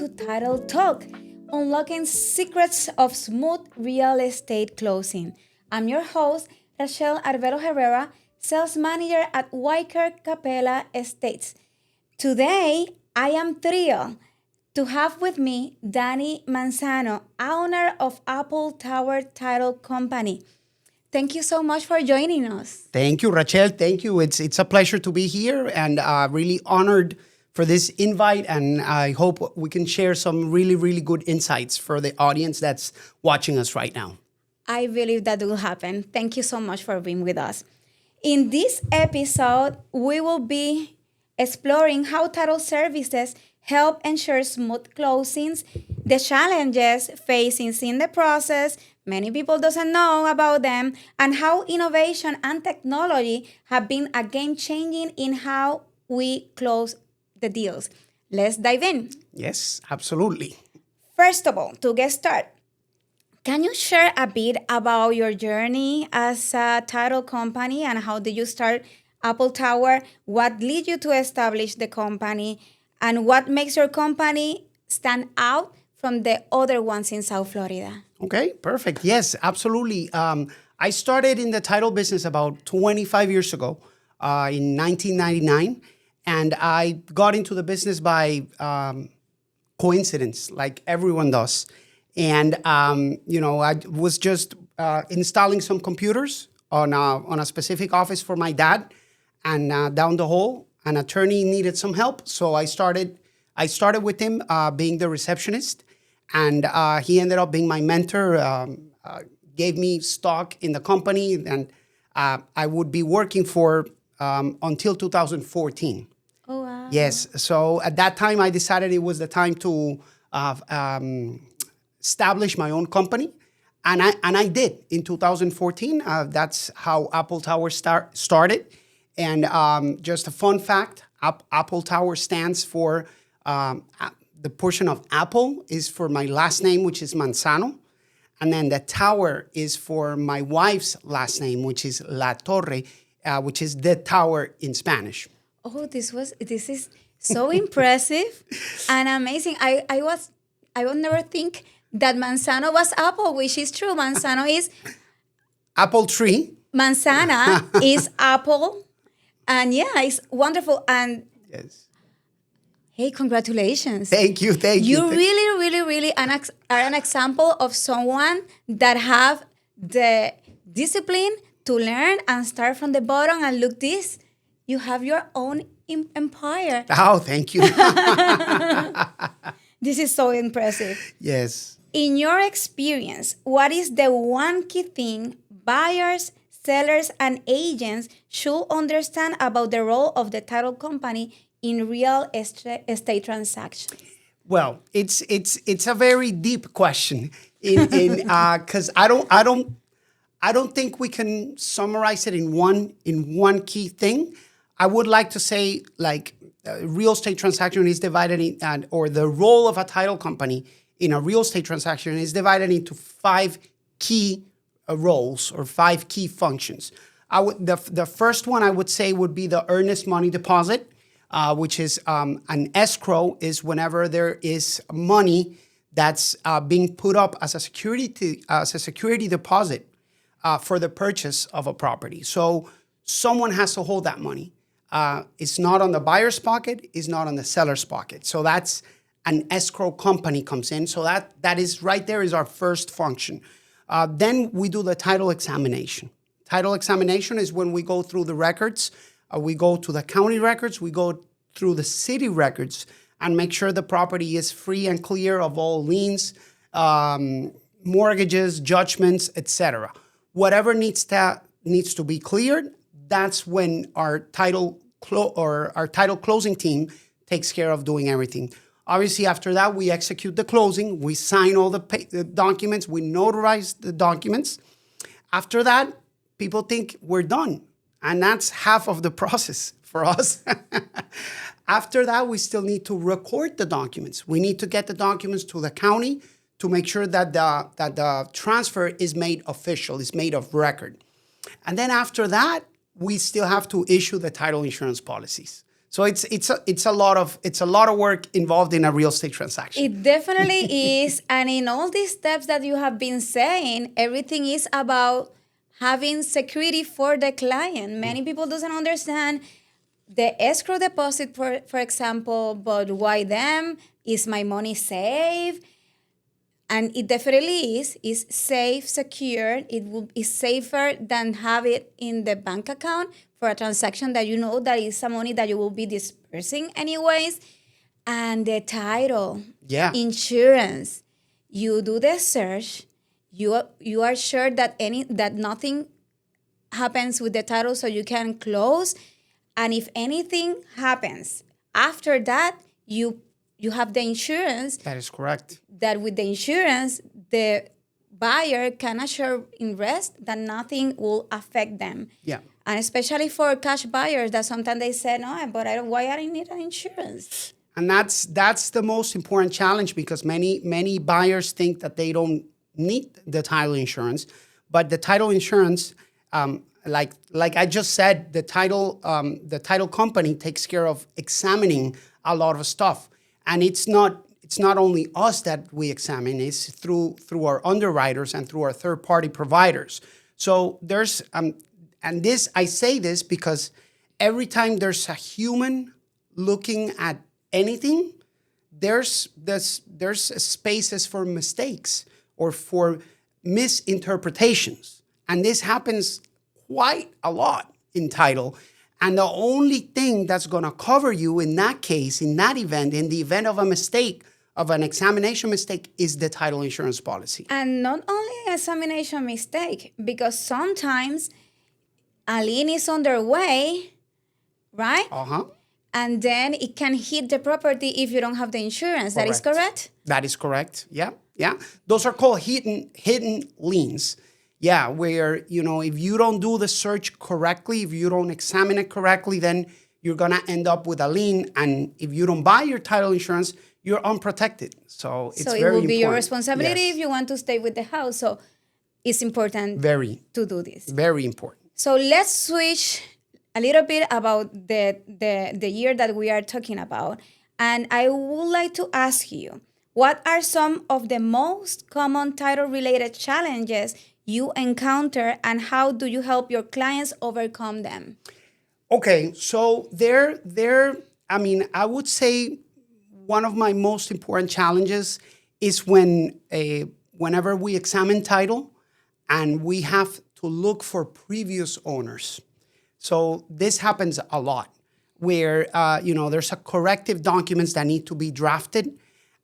to Title Talk, unlocking secrets of smooth real estate closing. I'm your host, Rachel Arbero Herrera, sales manager at Wyker Capella Estates. Today, I am thrilled to have with me Danny Manzano, owner of Apple Tower Title Company. Thank you so much for joining us. Thank you, Rachel. Thank you. It's a pleasure to be here and really honored for this invite. And I hope we can share some really good insights for the audience that's watching us right now. I believe that will happen. Thank you so much for being with us. In this episode, we will be exploring how title services help ensure smooth closings, the challenges facing in the process, many people doesn't know about them, and how innovation and technology have been a game changing in how we close the deals. Let's dive in. Yes, absolutely. First of all, to get started, can you share a bit about your journey as a title company and how did you start Apple Tower? What led you to establish the company? And what makes your company stand out from the other ones in South Florida? Okay, perfect. Yes, absolutely. I started in the title business about 25 years ago in 1999. And I got into the business by coincidence, like everyone does. And, I was just installing some computers on a specific office for my dad. And down the hall, an attorney needed some help. So I started with him being the receptionist. And he ended up being my mentor, gave me stock in the company. And I would be working for until 2014. Oh, wow. Yes. So at that time, I decided it was the time to establish my own company. And I did in 2014. That's how Apple Tower started. And just a fun fact, Apple Tower stands for, the portion of Apple is for my last name, which is Manzano. And then the tower is for my wife's last name, which is La Torre, which is the tower in Spanish. Oh, this is so impressive and amazing. I would never think that Manzano was apple, which is true. Manzano is Apple tree. Manzana is apple. And yeah, it's wonderful. And Yes. hey, congratulations. Thank you. You really are an example of someone that have the discipline to learn and start from the bottom and look this. You have your own empire. Oh, thank you. This is so impressive. Yes. In your experience, what is the one key thing buyers, sellers, and agents should understand about the role of the title company in real estate transactions? Well, it's a very deep question because I don't think we can summarize it in one key thing. I would like to say real estate transaction is divided or the role of a title company in a real estate transaction is divided into 5 key roles or 5 key functions. The first one I would say would be the earnest money deposit, which is an escrow is whenever there is money that's being put up as a security deposit for the purchase of a property. So someone has to hold that money. It's not on the buyer's pocket, it's not on the seller's pocket. So that's an escrow company comes in. So that is right there is our first function. Then we do the title examination. Title examination is when we go through the records. We go to the county records. We go through the city records and make sure the property is free and clear of all liens, mortgages, judgments, etc. Whatever needs to be cleared, that's when our title closing team takes care of doing everything. Obviously, after that, we execute the closing. We sign all the documents. We notarize the documents. After that, people think we're done. And that's half of the process for us. After that, we still need to record the documents. We need to get the documents to the county to make sure that the transfer is made official, is made of record. And then after that, we still have to issue the title insurance policies. So it's a lot of work involved in a real estate transaction. It definitely is. And in all these steps that you have been saying, everything is about having security for the client. Many people doesn't understand the escrow deposit, for example, but why them? Is my money safe? And it definitely is. It's safe, secure. Is safer than have it in the bank account for a transaction that you know that is some money that you will be dispersing anyways. And the title, insurance, you do the search. You are sure that nothing happens with the title, so you can close. And if anything happens after that, you have the insurance. That is correct. That with the insurance, the buyer can assure in rest that nothing will affect them. Yeah. And especially for cash buyers, that sometimes they say, no, but why I need an insurance? And that's the most important challenge, because many buyers think that they don't need the title insurance, but the title insurance, like I just said, the title company takes care of examining a lot of stuff, and it's not only us that we examine; it's through our underwriters and through our third party providers. So there's and this, I say this because every time there's a human looking at anything, there's spaces for mistakes or for misinterpretations. And this happens quite a lot in title. And the only thing that's going to cover you in that case, in that event, in the event of a mistake, of an examination mistake, is the title insurance policy. And not only an examination mistake, because sometimes a lien is on their way, right? Uh-huh. And then it can hit the property if you don't have the insurance. Correct. That is correct? That is correct. Yeah. Those are called hidden liens. Yeah, where, if you don't do the search correctly, if you don't examine it correctly, then you're going to end up with a lien. And if you don't buy your title insurance, you're unprotected. So it's very important. So it will be your responsibility if you want to stay with the house. So it's important to do this. Very important. So let's switch a little bit about the year that we are talking about. And I would like to ask you, what are some of the most common title-related challenges you encounter, and how do you help your clients overcome them? Okay, so I would say one of my most important challenges is whenever we examine title and we have to look for previous owners. So this happens a lot where, there's a corrective documents that need to be drafted,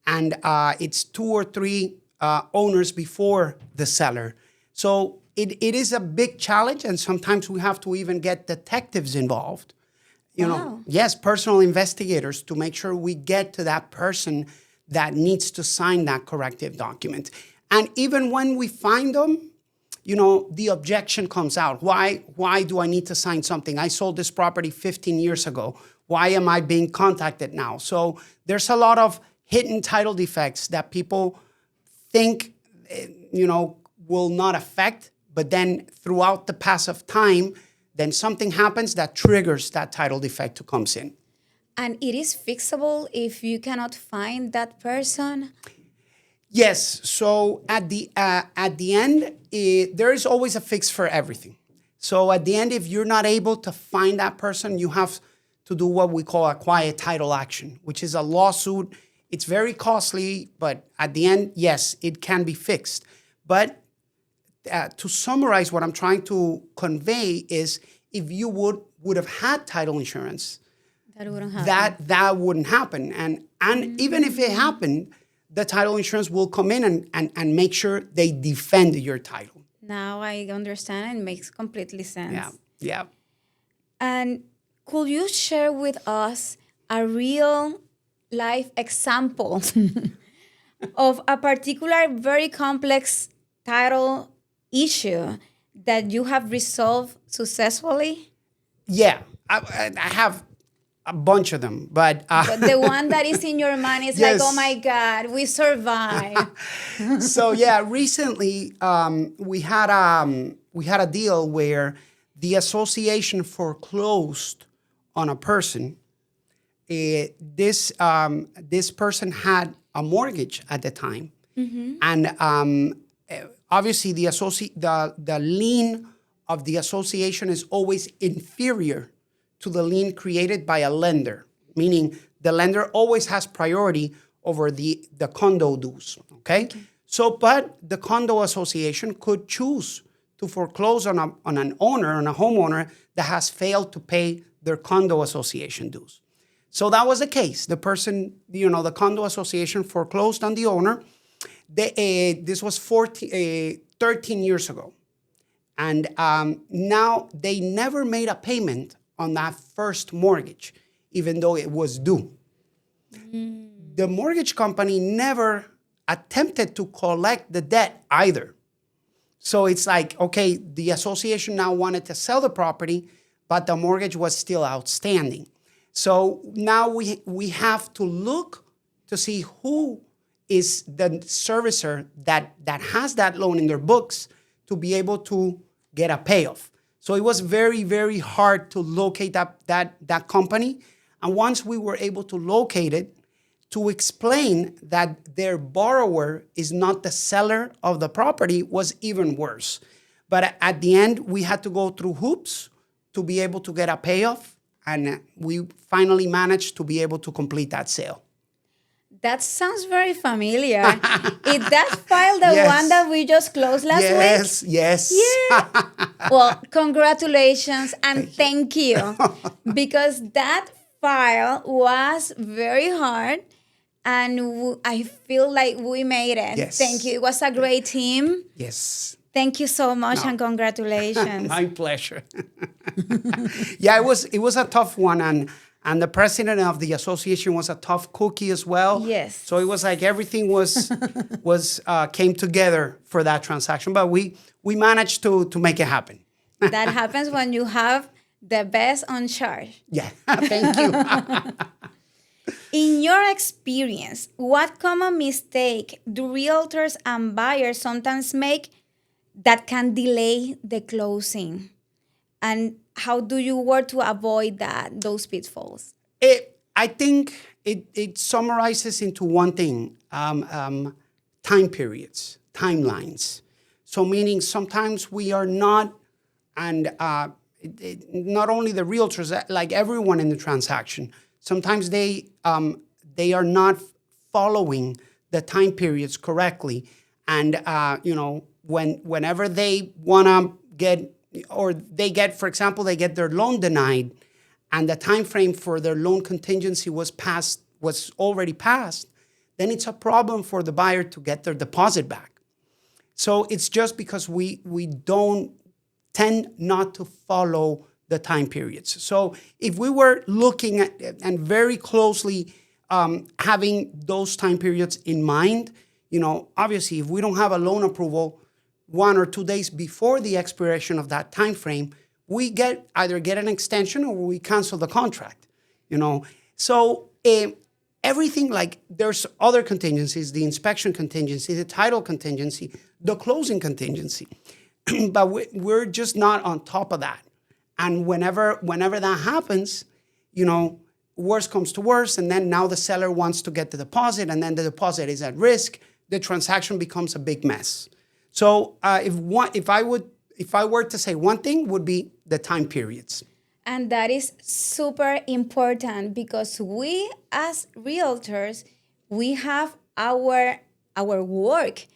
and it's 2 or 3 owners before the seller. So it is a big challenge, and sometimes we have to even get detectives involved. Yes, personal investigators, to make sure we get to that person that needs to sign that corrective document. And even when we find them, the objection comes out. Why do I need to sign something? I sold this property 15 years ago. Why am I being contacted now? So there's a lot of hidden title defects that people think, will not affect, but then throughout the pass of time, then something happens that triggers that title defect to comes in. And it is fixable if you cannot find that person? Yes. So at the end, there is always a fix for everything. So at the end, if you're not able to find that person, you have to do what we call a quiet title action, which is a lawsuit. It's very costly, but at the end, yes, it can be fixed. But to summarize, what I'm trying to convey is, if you would have had title insurance, that wouldn't happen. That wouldn't happen. And even if it happened, the title insurance will come in and make sure they defend your title. Now I understand, and it makes completely sense. Yeah. And could you share with us a real life example of a particular very complex title issue that you have resolved successfully? Yeah, I have a bunch of them, but the one that is in your mind is yes. like, oh my God, we survived. So yeah, recently we had a deal where the association foreclosed on a person, this person had a mortgage at the time, and obviously the lien of the association is always inferior to the lien created by a lender, meaning the lender always has priority over the condo dues. Okay? So, but the condo association could choose to foreclose on a homeowner that has failed to pay their condo association dues. So that was the case. The person, the condo association foreclosed on the owner. This was 13 years ago. And now they never made a payment on that first mortgage, even though it was due. The mortgage company never attempted to collect the debt either. So it's like, okay, the association now wanted to sell the property, but the mortgage was still outstanding. So now we have to look to see who is the servicer that has that loan in their books to be able to get a payoff. So it was very, very hard to locate that company. And once we were able to locate it, to explain that their borrower is not the seller of the property was even worse. But at the end, we had to go through hoops to be able to get a payoff. And we finally managed to be able to complete that sale. That sounds very familiar. Is that file the one that we just closed last week? Yes. Yeah. Well, congratulations and thank you. Because that file was very hard and I feel like we made it. Yes. Thank you. It was a great team. Yes. Thank you so much and congratulations. My pleasure. Yeah, it was a tough one, and the president of the association was a tough cookie as well. Yes. So it was like everything was came together for that transaction, but we managed to make it happen. That happens when you have the best on charge. Yeah, thank you. In your experience, what common mistake do realtors and buyers sometimes make that can delay the closing? And how do you work to avoid those pitfalls? I think it summarizes into one thing, time periods, timelines. So meaning sometimes we are not, and not only the realtors, like everyone in the transaction, sometimes they are not following the time periods correctly. And, whenever they want to get, or they get, for example, they get their loan denied and the time frame for their loan contingency was already passed, then it's a problem for the buyer to get their deposit back. So it's just because we don't tend not to follow the time periods. So if we were looking at and very closely having those time periods in mind, obviously if we don't have a loan approval 1 or 2 days before the expiration of that time frame, we either get an extension or we cancel the contract. So everything, like there's other contingencies, the inspection contingency, the title contingency, the closing contingency, but we're just not on top of that. And whenever that happens, worst comes to worst, and then now the seller wants to get the deposit, and then the deposit is at risk. The transaction becomes a big mess. So if I were to say one thing, would be the time periods. And that is super important because we as realtors, we have our work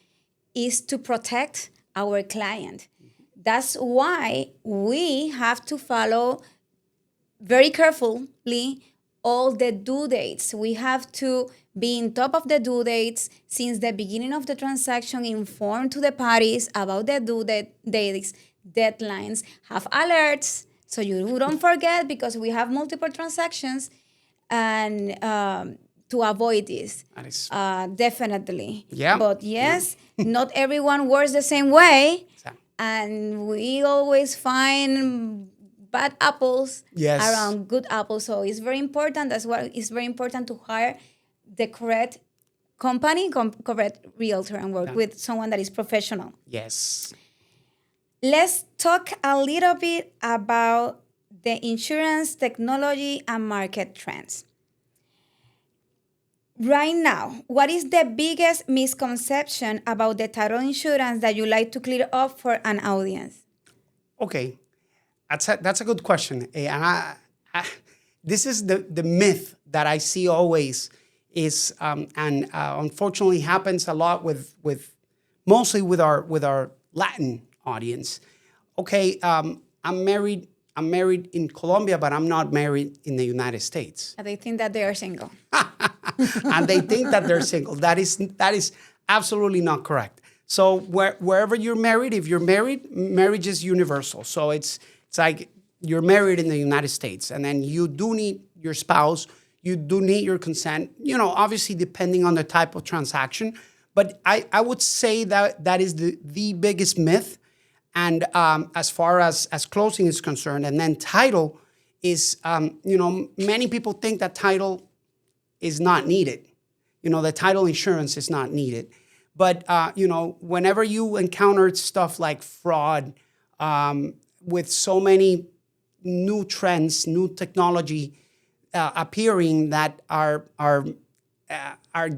is to protect our client. That's why we have to follow very carefully all the due dates. We have to be on top of the due dates since the beginning of the transaction, inform to the parties about the due dates, deadlines, have alerts so you don't forget because we have multiple transactions and to avoid this. That is, definitely. Yeah. But yes, not everyone works the same way. And we always find bad apples around good apples. So it's very important. That's why it's very important to hire the correct company, correct realtor, and work with someone that is professional. Yes. Let's talk a little bit about the insurance, technology, and market trends. right now, what is the biggest misconception about the title insurance that you like to clear up for an audience? Okay, that's a good question. And this is the myth that I see always is, and unfortunately happens a lot with mostly with our Latin audience. Okay, I'm married. I'm married in Colombia, but I'm not married in the United States. They think that they are single. And they think that they're single. That is absolutely not correct. So wherever you're married, if you're married, marriage is universal. So it's like you're married in the United States, and then you do need your spouse, you do need your consent. Obviously depending on the type of transaction. But I would say that is the biggest myth. And as far as closing is concerned, and then title is, many people think that title is not needed. The title insurance is not needed. But, whenever you encounter stuff like fraud, with so many new trends, new technology appearing that are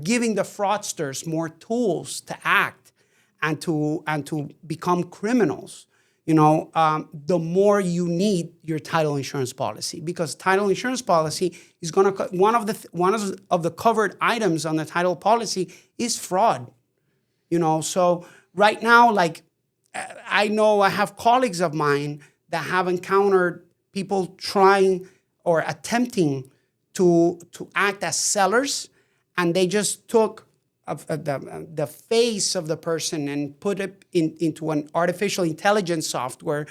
giving the fraudsters more tools to act and to become criminals, the more you need your title insurance policy, because title insurance policy is going to one of the covered items on the title policy is fraud. So right now, like I know I have colleagues of mine that have encountered people trying or attempting to act as sellers, and they just took the face of the person and put it into an artificial intelligence software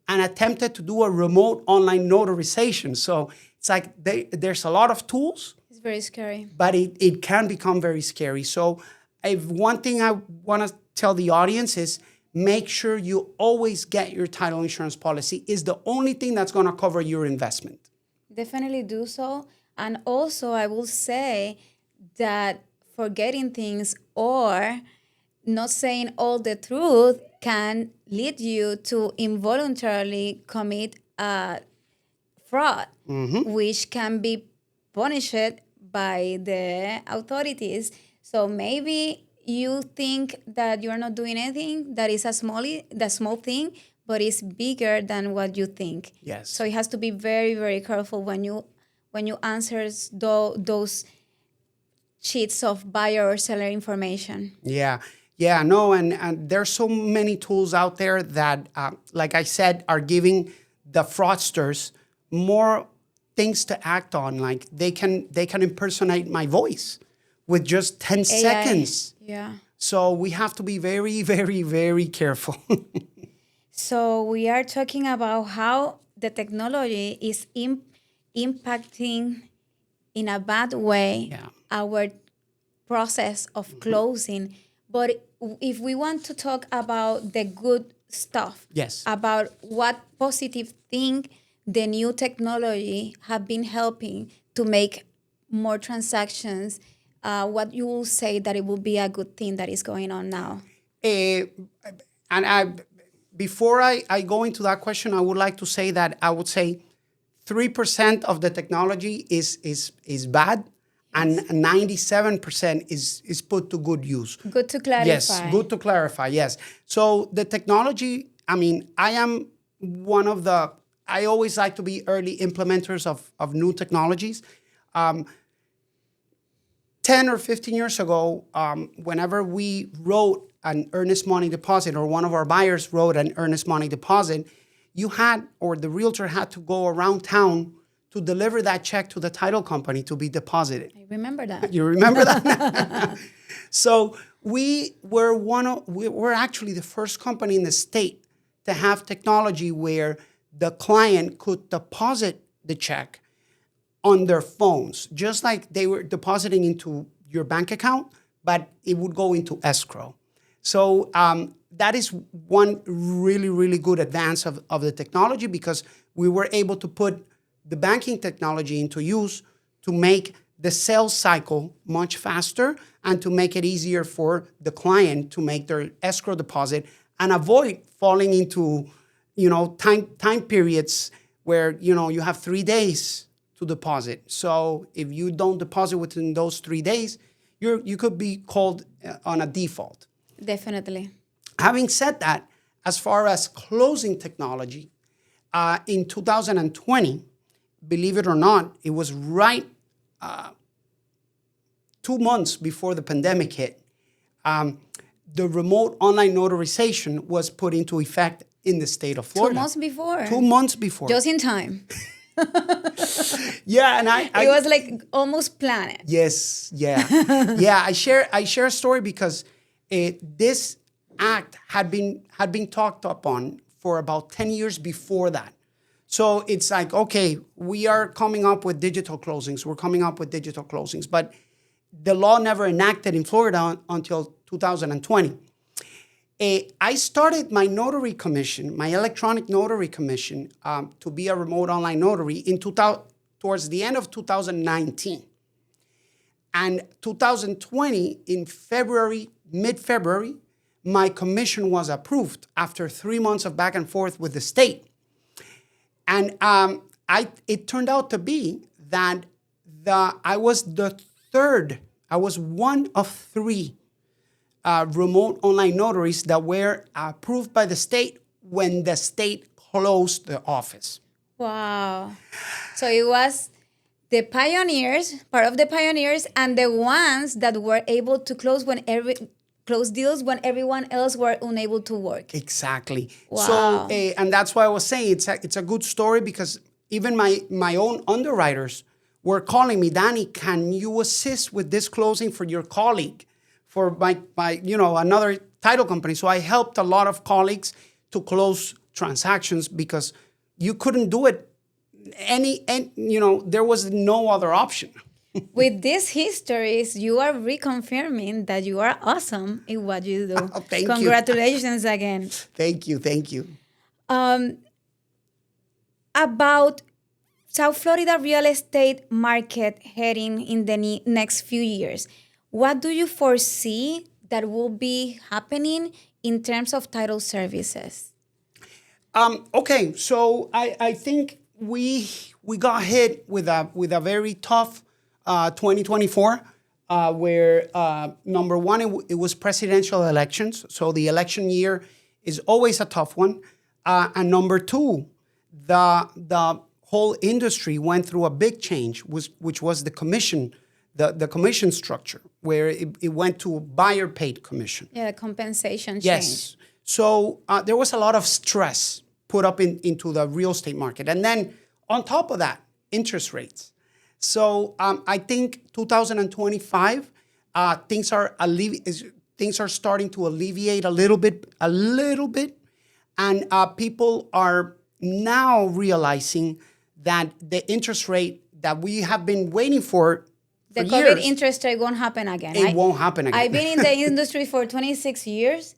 and attempted to do a remote online notarization. So it's like there's a lot of tools. It's very scary. But it can become very scary. So one thing I want to tell the audience is make sure you always get your title insurance policy. Is the only thing that's going to cover your investment. Definitely do so. And also, I will say that forgetting things or not saying all the truth can lead you to involuntarily commit a fraud, which can be punished by the authorities. So maybe you think that you're not doing anything, that is the small thing, but it's bigger than what you think. Yes. So it has to be very, very careful when you answer those sheets of buyer or seller information. Yeah. No, and there's so many tools out there that, like I said, are giving the fraudsters more things to act on. Like they can impersonate my voice with just 10 seconds. Yeah. So we have to be very, very, very careful. So we are talking about how the technology is impacting in a bad way our process of closing. But if we want to talk about the good stuff, Yes. about what positive thing the new technology have been helping to make more transactions, what you will say that it will be a good thing that is going on now? Before I go into that question, I would like to say that I would say 3% of the technology is bad, and 97% is put to good use. Good to clarify. Yes, good to clarify, yes. So the technology, I am one of I always like to be early implementers of new technologies. 10 or 15 years ago, whenever we wrote an earnest money deposit, or one of our buyers wrote an earnest money deposit, the realtor had to go around town to deliver that check to the title company to be deposited. I remember that. You remember that? So we're actually the first company in the state to have technology where the client could deposit the check on their phones, just like they were depositing into your bank account, but it would go into escrow. So that is one really, really good advance of the technology, because we were able to put the banking technology into use to make the sales cycle much faster and to make it easier for the client to make their escrow deposit and avoid falling into, time periods where, you have 3 days to deposit. So if you don't deposit within those 3 days, you could be called on a default. Definitely. Having said that, as far as closing technology, in 2020, believe it or not, it was right 2 months before the pandemic hit. The remote online notarization was put into effect in the state of Florida. 2 months before. 2 months before. Just in time. Yeah, and It was like almost planned. Yes, yeah, yeah. I share a story because this act had been talked upon for about 10 years before that. So it's like, okay, we are coming up with digital closings. We're coming up with digital closings, but the law never enacted in Florida until 2020. I started my notary commission, my electronic notary commission, to be a remote online notary towards the end of 2019. And 2020, in February, mid-February, my commission was approved after 3 months of back and forth with the state. And it turned out to be that I was one of 3 remote online notaries that were approved by the state when the state closed the office. Wow. So it was the pioneers, part of the pioneers, and the ones that were able to close deals when everyone else were unable to work. Exactly. Wow. So, and that's why I was saying it's a good story, because even my own underwriters were calling me, Danny, can you assist with this closing for your colleague, for my another title company? So I helped a lot of colleagues to close transactions because you couldn't do it there was no other option. With these histories, you are reconfirming that you are awesome in what you do. Oh, thank you. Congratulations again. Thank you. About South Florida real estate market heading in the next few years, what do you foresee that will be happening in terms of title services? Okay, so I think we got hit with a very tough 2024, where number one, it was presidential elections, so the election year is always a tough one, and number two, the whole industry went through a big change, which was the commission, the commission structure, where it went to buyer paid commission. Yeah, the compensation change. Yes. So there was a lot of stress put up into the real estate market. And then on top of that, interest rates. So I think 2025, things are starting to alleviate a little bit. And people are now realizing that the interest rate that we have been waiting for the years, COVID interest rate won't happen again. It won't happen again. I've been in the industry for 26 years,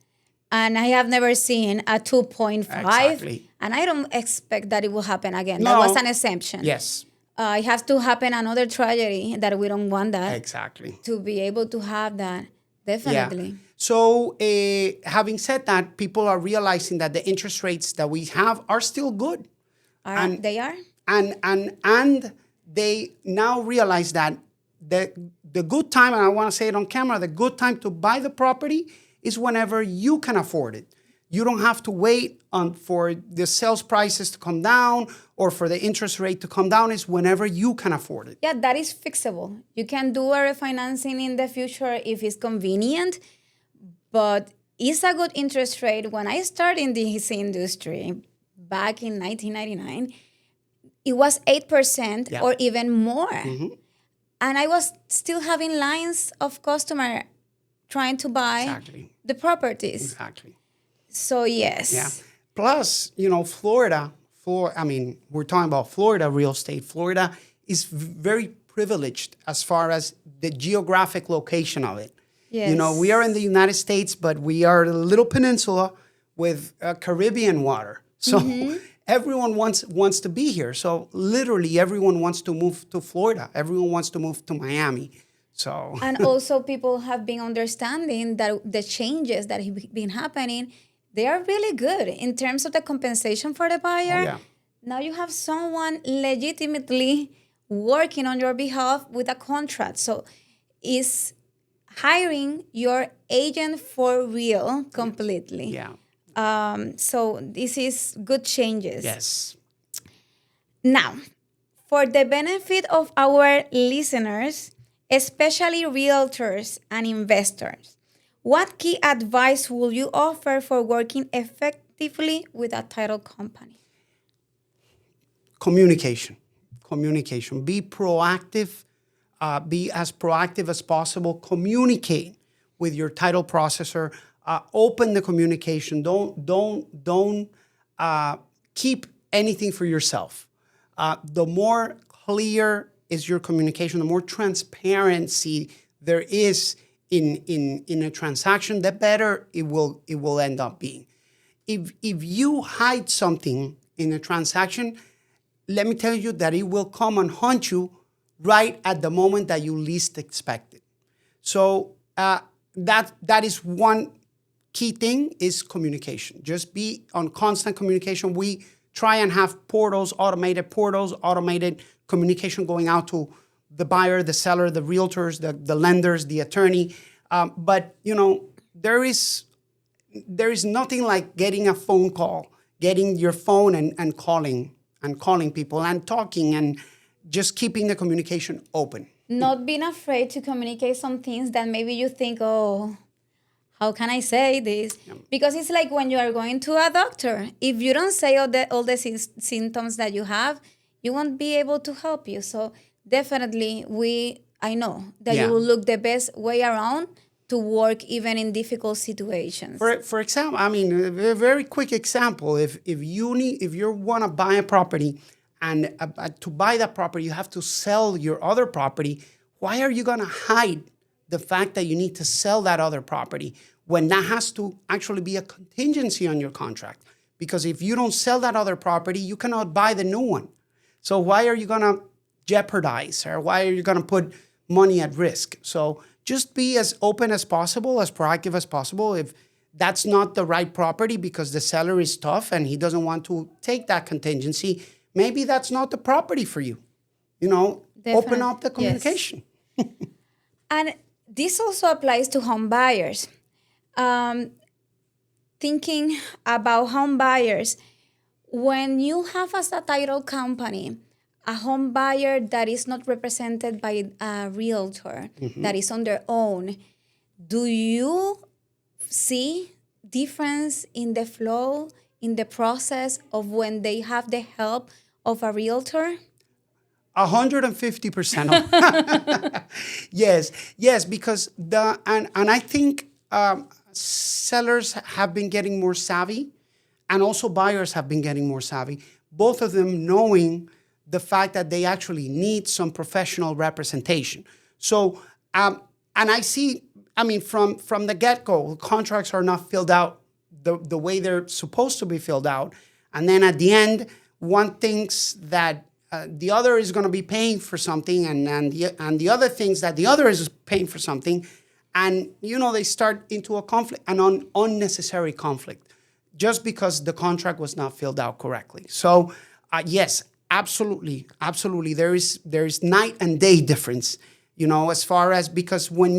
and I have never seen a 2.5. Exactly. And I don't expect that it will happen again. No. That was an exemption. Yes. It has to happen another tragedy that we don't want that. Exactly. To be able to have that. Definitely. Yeah. So having said that, people are realizing that the interest rates that we have are still good. They are? And they now realize that the good time, and I want to say it on camera, the good time to buy the property is whenever you can afford it. You don't have to wait for the sales prices to come down or for the interest rate to come down. It's whenever you can afford it. Yeah, that is fixable. You can do a refinancing in the future if it's convenient, but it's a good interest rate. When I started in this industry back in 1999, it was 8% or even more. Mm-hmm. And I was still having lines of customers trying to buy the properties. Exactly. So, yes. Yeah. Plus, Florida, we're talking about Florida real estate. Florida is very privileged as far as the geographic location of it. Yes. We are in the United States, but we are a little peninsula with Caribbean water. So everyone wants to be here. So literally everyone wants to move to Florida. Everyone wants to move to Miami. So and also people have been understanding that the changes that have been happening, they are really good in terms of the compensation for the buyer. Oh, yeah. Now you have someone legitimately working on your behalf with a contract. So it's hiring your agent for real completely. Yeah. So this is good changes. Yes. Now, for the benefit of our listeners, especially realtors and investors, what key advice will you offer for working effectively with a title company? Communication. Communication. Be proactive. Be as proactive as possible. Communicate with your title processor. Open the communication. Don't keep anything for yourself. The more clear is your communication, the more transparency there is in a transaction, the better it will end up being. If you hide something in a transaction, let me tell you that it will come and haunt you right at the moment that you least expect it. So that is one key thing is communication. Just be on constant communication. We try and have portals, automated communication going out to the buyer, the seller, the realtors, the lenders, the attorney. But there is nothing like getting a phone call, getting your phone and calling people and talking and just keeping the communication open. Not being afraid to communicate some things that maybe you think, oh, how can I say this? Because it's like when you are going to a doctor. If you don't say all the symptoms that you have, you won't be able to help you. So definitely, I know that Yeah. you will look the best way around to work even in difficult situations. For example, I mean, a very quick example. If you want to buy a property, and to buy that property, you have to sell your other property. Why are you going to hide the fact that you need to sell that other property when that has to actually be a contingency on your contract? Because if you don't sell that other property, you cannot buy the new one. So why are you going to jeopardize, or why are you going to put money at risk? So just be as open as possible, as proactive as possible. If that's not the right property because the seller is tough and he doesn't want to take that contingency, maybe that's not the property for you. Open up the Yes. communication. And this also applies to home buyers. Thinking about home buyers, when you have as a title company a home buyer that is not represented by a realtor, that is on their own, do you see difference in the flow, in the process of when they have the help of a realtor? 150%. Yes, because and I think sellers have been getting more savvy, and also buyers have been getting more savvy. Both of them knowing the fact that they actually need some professional representation. So, and I see, I mean, from the get-go, contracts are not filled out the way they're supposed to be filled out, and then at the end, one thinks that the other is going to be paying for something, and the other thinks that the other is paying for something, and they start into a conflict, an unnecessary conflict, just because the contract was not filled out correctly. So yes, absolutely, there is night and day difference, as far as, because when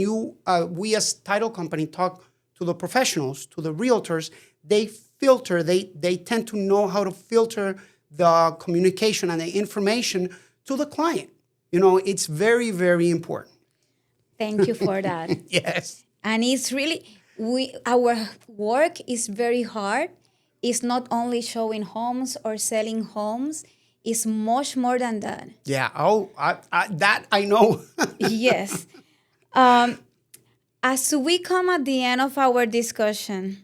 we as title company talk to the professionals, to the realtors, they filter, they tend to know how to filter the communication and the information to the client. It's very, very important. Thank you for that. Yes. And it's really, our work is very hard. It's not only showing homes or selling homes. It's much more than that. Yeah. Oh, that I know. Yes. As we come at the end of our discussion,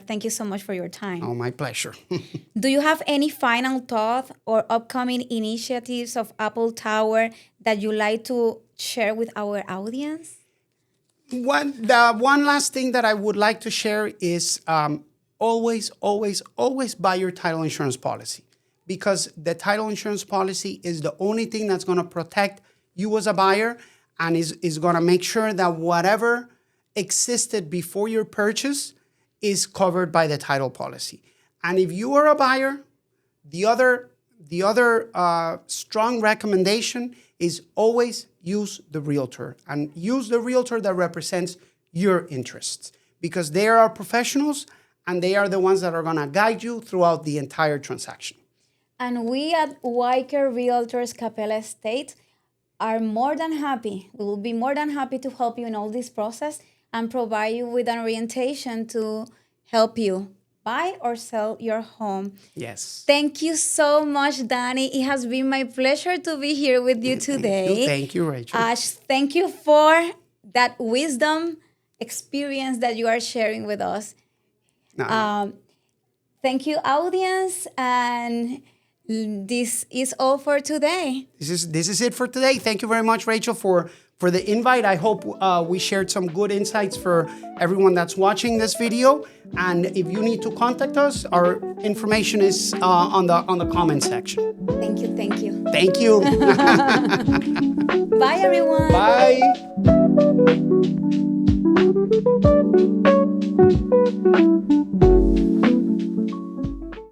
thank you so much for your time. Oh, my pleasure. Do you have any final thought or upcoming initiatives of Apple Tower that you like to share with our audience? The one last thing that I would like to share is always buy your title insurance policy, because the title insurance policy is the only thing that's going to protect you as a buyer, and is going to make sure that whatever existed before your purchase is covered by the title policy. And if you are a buyer, the the other strong recommendation is always use the realtor, and use the realtor that represents your interests, because they are professionals and they are the ones that are going to guide you throughout the entire transaction. And we at Weicker Realtors Capella Estate are more than happy. We will be more than happy to help you in all this process and provide you with an orientation to help you buy or sell your home. Yes. Thank you so much, Danny. It has been my pleasure to be here with you today. Thank you, Rachel. Thank you for that wisdom, experience that you are sharing with us. Thank you, audience, and this is all for today. This is it for today. Thank you very much, Rachel, for the invite. I hope we shared some good insights for everyone that's watching this video. And if you need to contact us, our information is on the comment section. Thank you. Thank you. Thank you. Bye, everyone. Bye.